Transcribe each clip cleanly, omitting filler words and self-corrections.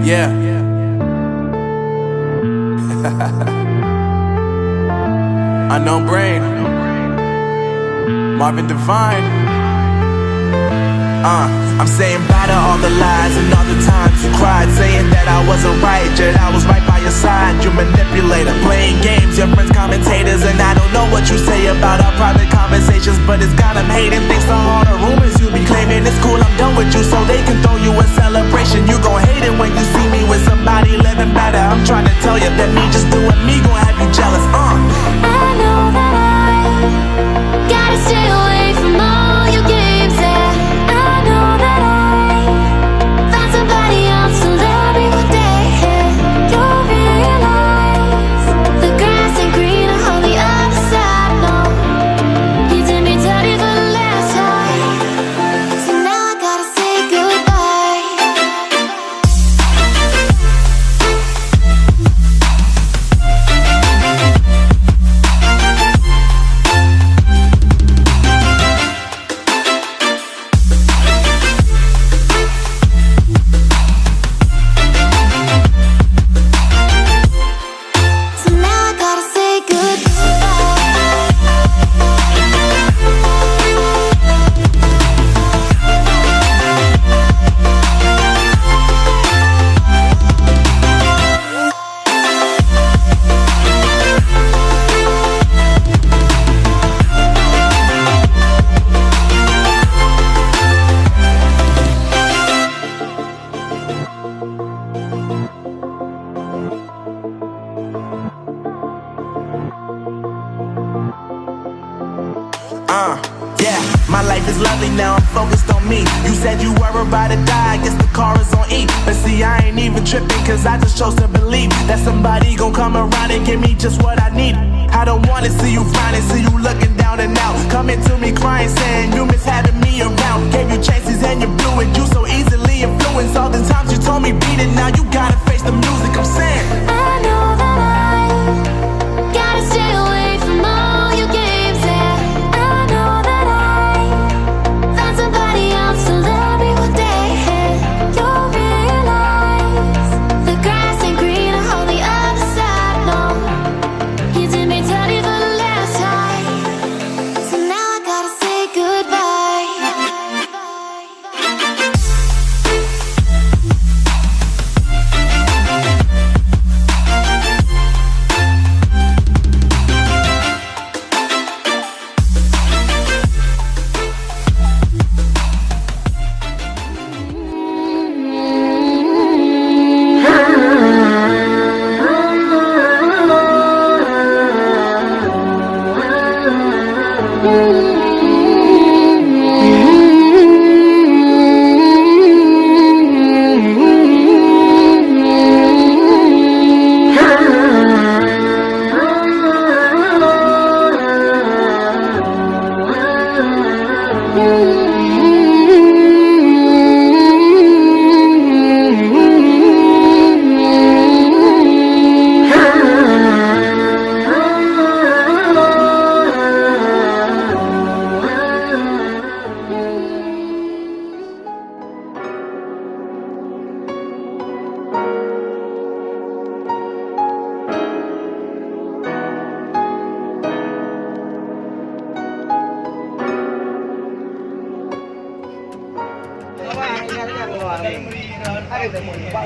Yeah. Unknown Brain, Marvin Divine. I'm saying bye to all the lies and all the times you cried, saying that I wasn't right, yet I was right by your side. You manipulator, playing games, your friends commentators, and I don't know what you say about our private conversations, but it's got them hating. Thanks to all the rumors you be claiming. It's cool, I'm done with you, so they can throw you a celebration. You gon' hate it when you see me with somebody living better. I'm trying to tell you that me just doing me gon' have you jealous. I know that I gotta stay away from all your games, yeah. I know that I found somebody else to love me one day, yeah. You'll realize the grass ain't greener on the other side, no. You did me dirty for the last time, so now I gotta say goodbye. So now I gotta say Yeah, my life is lovely now, I'm focused on me. You said you were about to die, I guess the car is on E. But see, I ain't even tripping, cause I just chose to believe that somebody gon' come around and give me just what I need. I don't wanna see you finally, see you looking down and out, coming to me crying, saying you miss having me around. Gave you chances and you blew it, you so easily influenced. All the times you told me beat it, now you gotta face the music. I'm saying I know that I gotta stay away from all your games, yeah. I know that I found somebody else to love me one day, yeah. You'll realize the grass ain't greener on the other side, no. You did me dirty for the last time, so now I gotta say goodbye.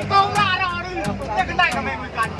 Con ra đó đi, cái này là mày cần.